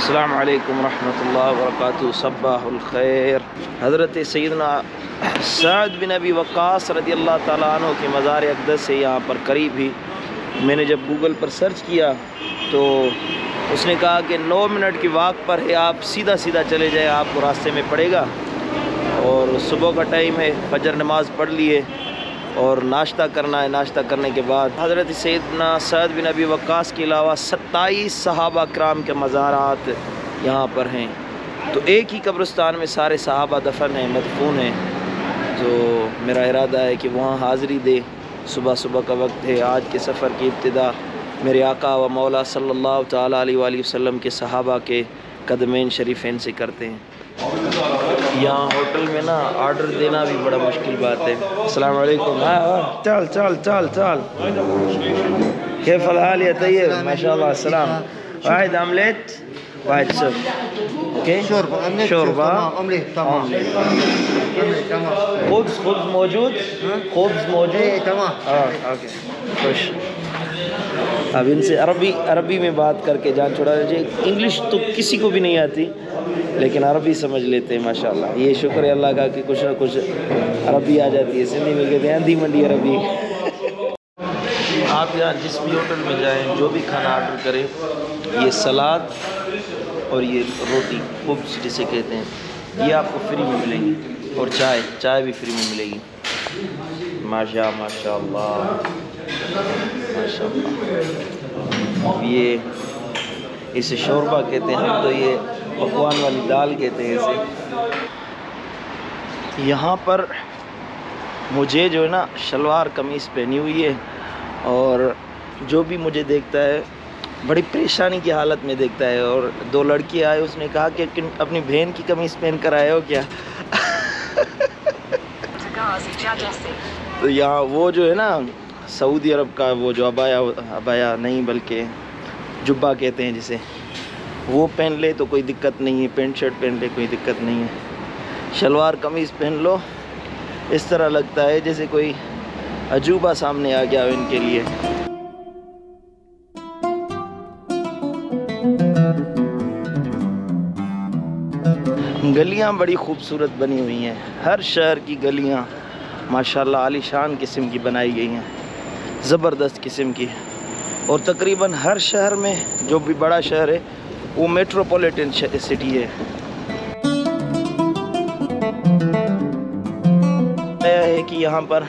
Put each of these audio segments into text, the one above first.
السلام علیکم ورحمۃ اللہ وبرکاتہ. صباح الخیر. حضرت سیدنا سعد بن ابی وقاص رضی اللہ تعالیٰ عنہ کی مزار اقدس سے یہاں پر قریب ہی میں نے جب گوگل پر سرچ کیا تو اس نے کہا کہ 9 منٹ کی واک پر ہے، آپ سیدھا چلے جائیں، آپ کو راستے میں پڑے گا. اور صبح کا ٹائم ہے، فجر نماز پڑھ لیے اور ناشتہ کرنا ہے. ناشتہ کرنے کے بعد حضرت سیدنا سعد بن ابی وقاص کے علاوہ 27 صحابہ کرام کے مزارات یہاں پر ہیں. تو ایک ہی قبرستان میں سارے صحابہ دفن ہیں، مدفون ہیں. تو میرا ارادہ ہے کہ وہاں حاضری دے. صبح کا وقت ہے. آج کے سفر کی ابتدا میرے آقا و مولا صلی اللہ تعالیٰ علیہ وآلہ وسلم کے صحابہ کے قدمین شریفین سے کرتے ہیں. یہاں ہوٹل میں نا آرڈر دینا بھی بڑا مشکل بات ہے. السلام علیکم. چل کیف الحال یا طیب؟ ماشاء اللہ. السلام. واحد آملیٹ، واحد سب. اوکے، شوربہ، خبز موجود. اوکے، خوش. اب ان سے عربی میں بات کر کے جان چھوڑا لیجیے. انگلش تو کسی کو بھی نہیں آتی لیکن عربی سمجھ لیتے ہیں ماشاءاللہ. یہ شکر ہے اللہ کا کہ کچھ نہ کچھ عربی آ جاتی ہے. سندھی میں کہتے ہیں اندھی منڈی عربی. آپ یہاں جس بھی ہوٹل میں جائیں، جو بھی کھانا آرڈر کریں، یہ سلاد اور یہ روٹی خبز جسے کہتے ہیں، یہ آپ کو فری میں ملیں گی. اور چائے بھی فری میں ملے گی. ماشاء اللہ. یہ اسے شوربہ کہتے ہیں، ہم تو یہ پکوان والی دال کہتے ہیں اسے. یہاں پر مجھے جو ہے نا شلوار قمیص پہنی ہوئی ہے، اور جو بھی مجھے دیکھتا ہے بڑی پریشانی کی حالت میں دیکھتا ہے. اور 2 لڑکی آئے، اس نے کہا کہ اپنی بہن کی قمیص پہن کر آئے ہو کیا؟ تو یہاں وہ جو ہے نا سعودی عرب کا وہ جو ابایا نہیں بلکہ جبہ کہتے ہیں جسے، وہ پہن لے تو کوئی دقت نہیں ہے. پینٹ شرٹ پہن لے کوئی دقت نہیں ہے. شلوار قمیص پہن لو، اس طرح لگتا ہے جیسے کوئی عجوبہ سامنے آ گیا ہو ان کے لیے. گلیاں بڑی خوبصورت بنی ہوئی ہیں. ہر شہر کی گلیاں ماشاءاللہ عالی شان قسم کی بنائی گئی ہیں، زبردست قسم کی. اور تقریباً ہر شہر میں، جو بھی بڑا شہر ہے وہ میٹروپولیٹن سٹی ہے. ہے کہ یہاں پر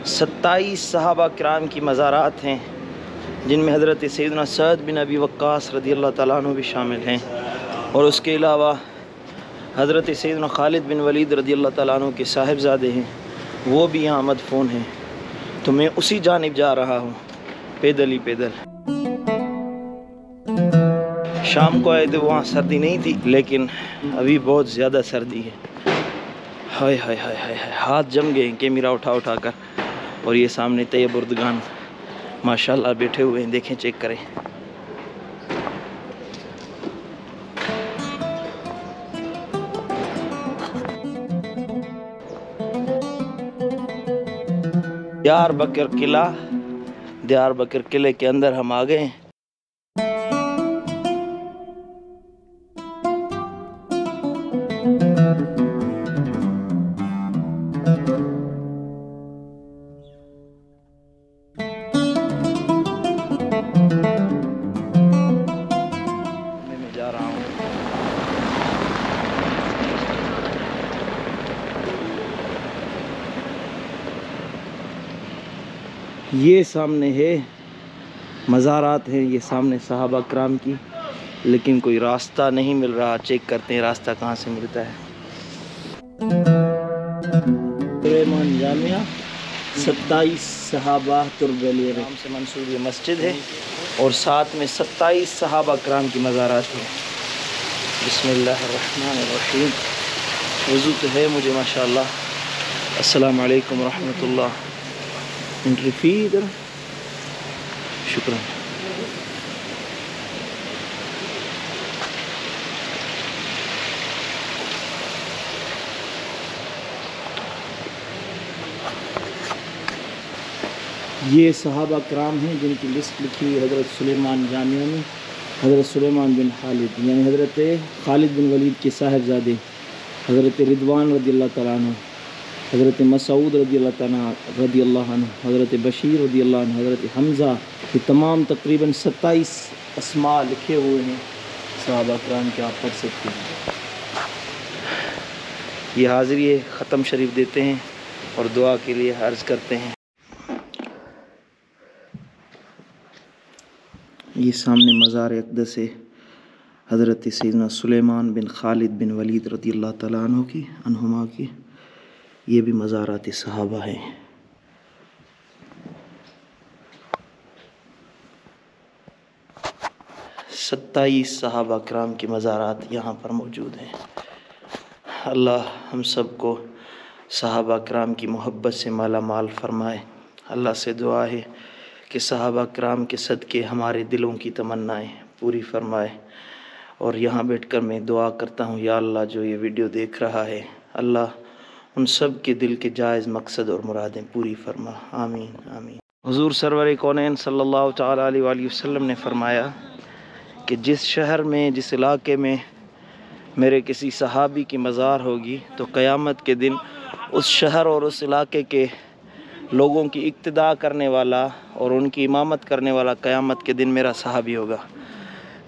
27 صحابہ کرام کی مزارات ہیں، جن میں حضرت سیدنا سعد بن ابی وقاص رضی اللہ تعالیٰ عنہ بھی شامل ہیں. اور اس کے علاوہ حضرت سیدنا خالد بن ولید رضی اللہ تعالیٰ عنہ کے صاحبزادے ہیں، وہ بھی یہاں مدفون ہیں. تو میں اسی جانب جا رہا ہوں، پیدل. شام کو آئے تھے، وہاں سردی نہیں تھی، لیکن ابھی بہت زیادہ سردی ہے. ہائے ہائے ہائے ہائے، ہاتھ جم گئے کیمرہ اٹھا کر. اور یہ سامنے طیب اردگان ماشاءاللہ بیٹھے ہوئے ہیں، دیکھیں، چیک کریں. دیار بکر قلعے کے اندر ہم آ گئے ہیں. میں جا رہا ہوں. یہ سامنے ہے مزارات ہیں، یہ سامنے صحابہ کرام کی، لیکن کوئی راستہ نہیں مل رہا. چیک کرتے ہیں راستہ کہاں سے ملتا ہے. سلیمان جامعہ 27 صحابہ تربیلی نام سے منسوب یہ مسجد ہے، اور ساتھ میں 27 صحابہ کرام کی مزارات ہیں. بسم اللہ الرحمن الرحیم. وضو تو ہے مجھے ماشاءاللہ. السلام علیکم ورحمۃ اللہ. انٹری فی ادھر. شکرا. یہ صحابہ کرام ہیں جن کی لسٹ لکھی ہوئی حضرت سلیمان جامعہ میں. حضرت سلیمان بن خالد یعنی حضرت خالد بن ولید کے صاحبزادے حضرت رضوان رضی اللہ تعالیٰ عنہ، حضرت مسعود رضی اللہ عنہ، حضرت بشیر رضی اللہ عنہ، حضرت حمزہ، یہ تمام تقریباً 27 اسماء لکھے ہوئے ہیں صحابہ کرام کے، آپ پڑھ سکتے ہیں۔ یہ حاضری ختم شریف دیتے ہیں اور دعا کے لیے عرض کرتے ہیں۔ یہ سامنے مزار اقدس ہے حضرت سیدنا سلیمان بن خالد بن ولید رضی اللہ تعالیٰ عنہما کی، یہ بھی مزارات صحابہ ہیں۔ ستائیس صحابہ کرام کی مزارات یہاں پر موجود ہیں۔ اللہ ہم سب کو صحابہ کرام کی محبت سے مالا مال فرمائے۔ اللہ سے دعا ہے کہ صحابہ کرام کے صدقے ہمارے دلوں کی تمنائیں پوری فرمائے۔ اور یہاں بیٹھ کر میں دعا کرتا ہوں، یا اللہ جو یہ ویڈیو دیکھ رہا ہے، اللہ ان سب کے دل کے جائز مقصد اور مرادیں پوری فرما، آمین آمین۔ حضور سرور کونین صلی اللہ تعالیٰ علیہ وآلہ وسلم نے فرمایا کہ جس شہر میں، جس علاقے میں میرے کسی صحابی کی مزار ہوگی تو قیامت کے دن اس شہر اور اس علاقے کے لوگوں کی اقتداء کرنے والا اور ان کی امامت کرنے والا قیامت کے دن میرا صحابی ہوگا۔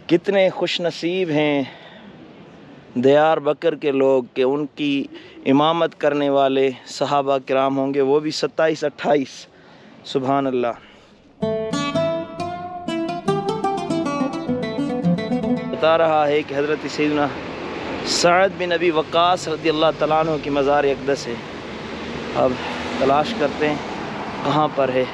کتنے خوش نصیب ہیں دیار بکر کے لوگ کہ ان کی امامت کرنے والے صحابہ کرام ہوں گے، وہ بھی 27-28، سبحان اللہ۔ بتا رہا ہے کہ حضرت سیدنا سعد بن ابی وقاص رضی اللہ تعالیٰ عنہ کی مزار اقدس ہے۔ اب تلاش کرتے ہیں کہاں پر ہے۔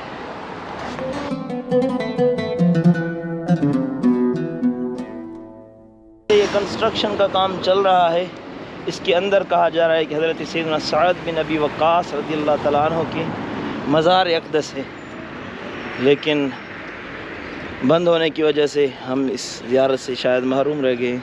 یہ کنسٹرکشن کا کام چل رہا ہے، اس کے اندر کہا جا رہا ہے کہ حضرت سیدنا سعد بن ابی وقاص رضی اللہ تعالیٰ عنہ کی مزار اقدس ہے، لیکن بند ہونے کی وجہ سے ہم اس زیارت سے شاید محروم رہ گئے۔